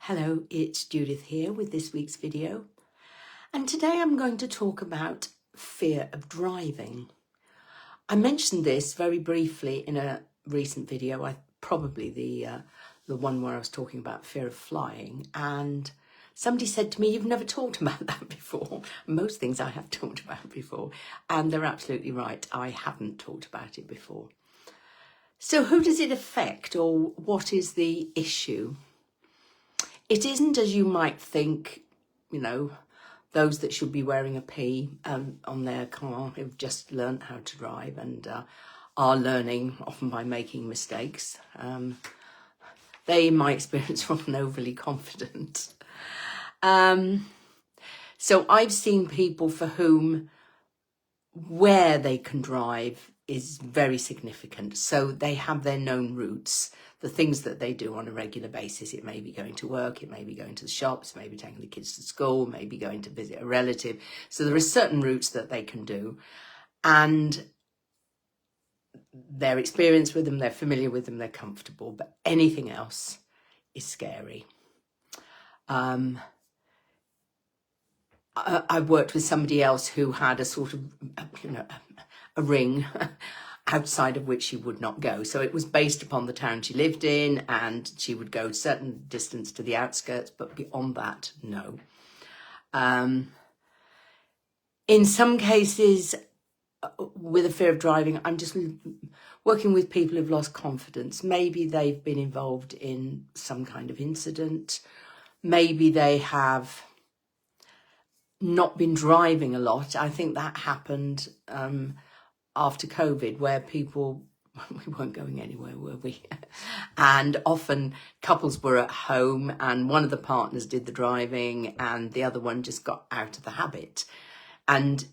Hello, it's Judith here with this week's video, and today I'm going to talk about fear of driving. I mentioned this very briefly in a recent video, probably the one where I was talking about fear of flying, and somebody said to me, "You've never talked about that before." Most things I have talked about before, and they're absolutely right. I haven't talked about it before. So who does it affect, or what is the issue? It isn't, as you might think, those that should be wearing a P on their car who've just learnt how to drive and are learning, often by making mistakes. They, in my experience, are often overly confident. So I've seen people for whom where they can drive is very significant. So they have their known routes, the things that they do on a regular basis. It may be going to work, it may be going to the shops, maybe taking the kids to school, maybe going to visit a relative. So there are certain routes that they can do, and they're experienced with them, they're familiar with them, they're comfortable, but anything else is scary. I worked with somebody else who had a sort of, a ring outside of which she would not go. So it was based upon the town she lived in, and she would go a certain distance to the outskirts, but beyond that, no. In some cases, with a fear of driving, I'm just working with people who've lost confidence. Maybe they've been involved in some kind of incident. Maybe they have not been driving a lot. I think that happened after COVID, where people, we weren't going anywhere, were we? And often couples were at home and one of the partners did the driving and the other one just got out of the habit. And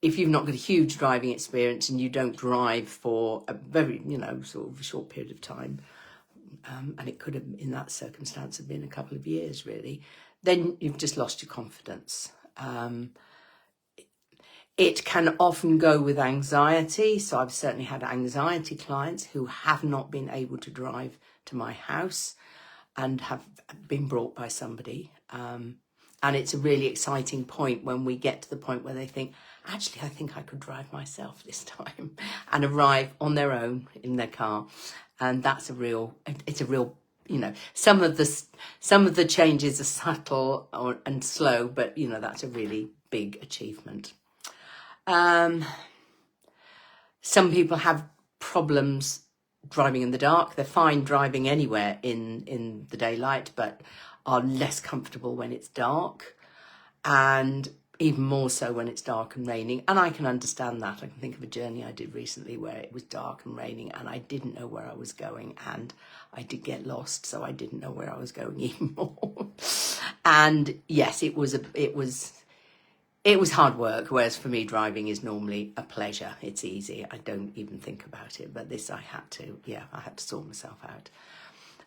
if you've not got a huge driving experience and you don't drive for a very, sort of a short period of time, and it could have, in that circumstance, have been a couple of years really, then you've just lost your confidence. It can often go with anxiety. So I've certainly had anxiety clients who have not been able to drive to my house and have been brought by somebody. And it's a really exciting point when we get to the point where they think, actually, I think I could drive myself this time, and arrive on their own in their car. And that's it's a real, some of the changes are subtle and slow, but that's a really big achievement. Some people have problems driving in the dark. They're fine driving anywhere in the daylight, but are less comfortable when it's dark, and even more so when it's dark and raining. And I can understand that. I can think of a journey I did recently where it was dark and raining and I didn't know where I was going, and I did get lost, so I didn't know where I was going even more. And yes, it was hard work, whereas for me, driving is normally a pleasure. It's easy. I don't even think about it. But this, I had to sort myself out.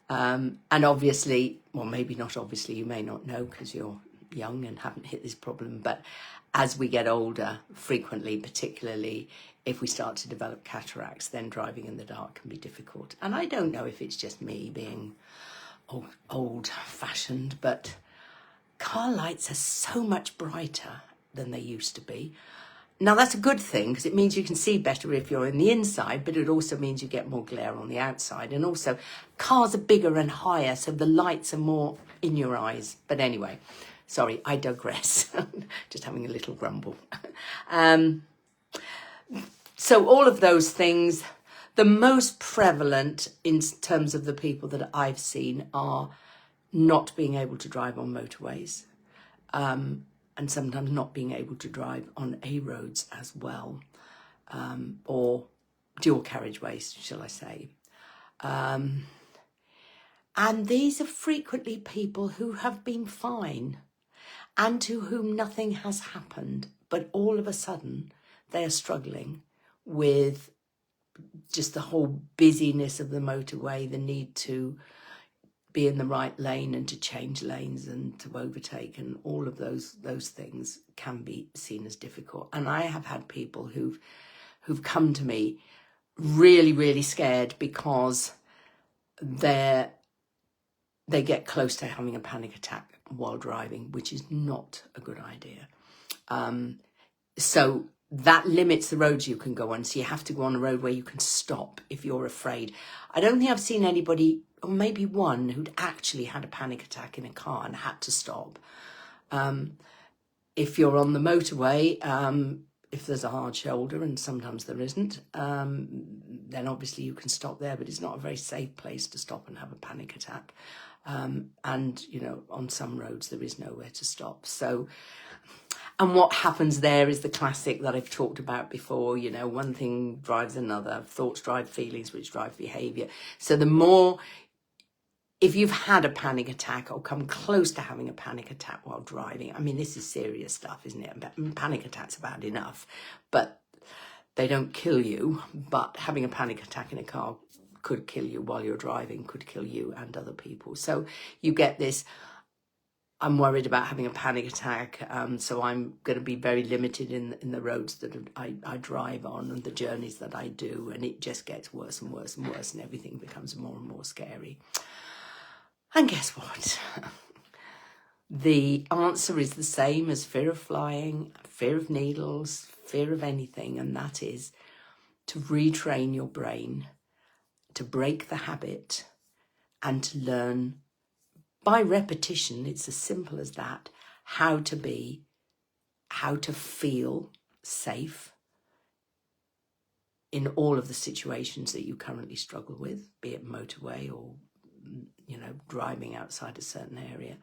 And obviously, well, maybe not obviously, you may not know because you're young and haven't hit this problem, but as we get older, frequently, particularly if we start to develop cataracts, then driving in the dark can be difficult. And I don't know if it's just me being old-fashioned, but car lights are so much brighter than they used to be. Now, that's a good thing because it means you can see better if you're in the inside, but it also means you get more glare on the outside. And also, cars are bigger and higher, so the lights are more in your eyes. But anyway, sorry, I digress. Just having a little grumble. So all of those things, the most prevalent in terms of the people that I've seen are not being able to drive on motorways. And sometimes not being able to drive on A roads as well, or dual carriageways, shall I say. And these are frequently people who have been fine and to whom nothing has happened, but all of a sudden they are struggling with just the whole busyness of the motorway, the need to be in the right lane and to change lanes and to overtake, and all of those things can be seen as difficult. And I have had people who've come to me really, really scared because their they get close to having a panic attack while driving, which is not a good idea. So that limits the roads you can go on. So you have to go on a road where you can stop if you're afraid. I don't think I've seen anybody, or maybe one, who'd actually had a panic attack in a car and had to stop. If you're on the motorway, if there's a hard shoulder, and sometimes there isn't, then obviously you can stop there, but it's not a very safe place to stop and have a panic attack. And, you know, on some roads there is nowhere to stop. So, and what happens there is the classic that I've talked about before, you know, one thing drives another, thoughts drive feelings, which drive behaviour. So the more, if you've had a panic attack or come close to having a panic attack while driving, I mean, this is serious stuff, isn't it? Panic attacks are bad enough, but they don't kill you. But having a panic attack in a car could kill you while you're driving, could kill you and other people. So you get this, I'm worried about having a panic attack, so I'm going to be very limited in the roads that I drive on and the journeys that I do, and it just gets worse and worse and worse, and everything becomes more and more scary. And guess what? The answer is the same as fear of flying, fear of needles, fear of anything, and that is to retrain your brain, to break the habit, and to learn by repetition, it's as simple as that, how to feel safe in all of the situations that you currently struggle with, be it motorway or, you know, driving outside a certain area.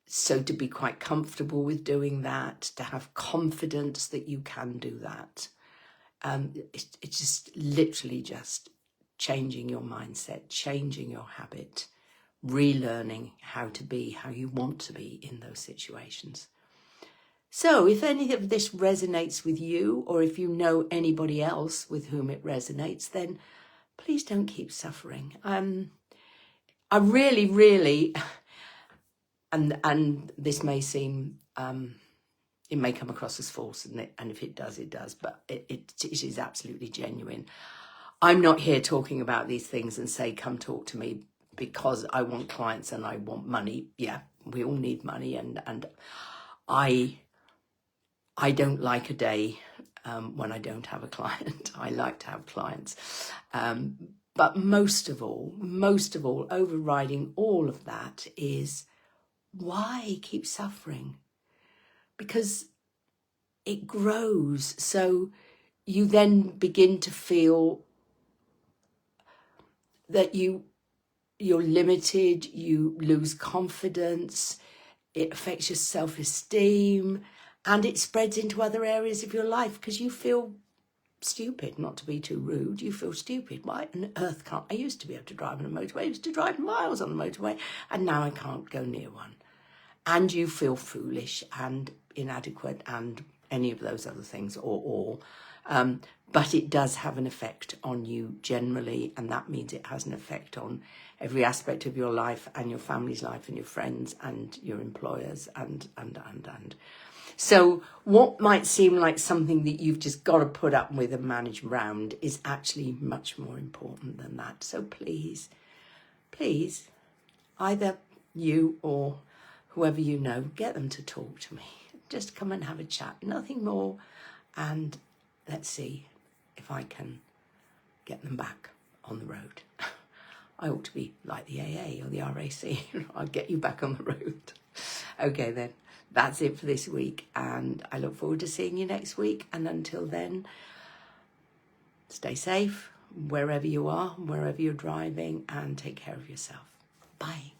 So to be quite comfortable with doing that, to have confidence that you can do that. It's just literally just changing your mindset, changing your habit, relearning how to be how you want to be in those situations. So if any of this resonates with you, or if you know anybody else with whom it resonates, then please don't keep suffering. I really, really, and this may seem, it may come across as false, and if it does, it does, but it is absolutely genuine. I'm not here talking about these things and say, come talk to me because I want clients and I want money. Yeah, we all need money, and I don't like a day when I don't have a client. I like to have clients. But most of all, overriding all of that is, why keep suffering? Because it grows. So you then begin to feel that you're limited, you lose confidence, it affects your self-esteem, and it spreads into other areas of your life because you feel stupid, not to be too rude, you feel stupid. Why on earth can't I used to be able to drive on a motorway, I used to drive miles on the motorway, and now I can't go near one. And you feel foolish and inadequate and any of those other things, or all. But it does have an effect on you generally, and that means it has an effect on every aspect of your life and your family's life and your friends and your employers and. So what might seem like something that you've just got to put up with and manage around is actually much more important than that. So please, either you or whoever you know, get them to talk to me. Just come and have a chat, nothing more, and let's see if I can get them back on the road. I ought to be like the AA or the RAC. I'll get you back on the road. Okay then, that's it for this week, and I look forward to seeing you next week. And until then, stay safe wherever you are, wherever you're driving, and take care of yourself. Bye.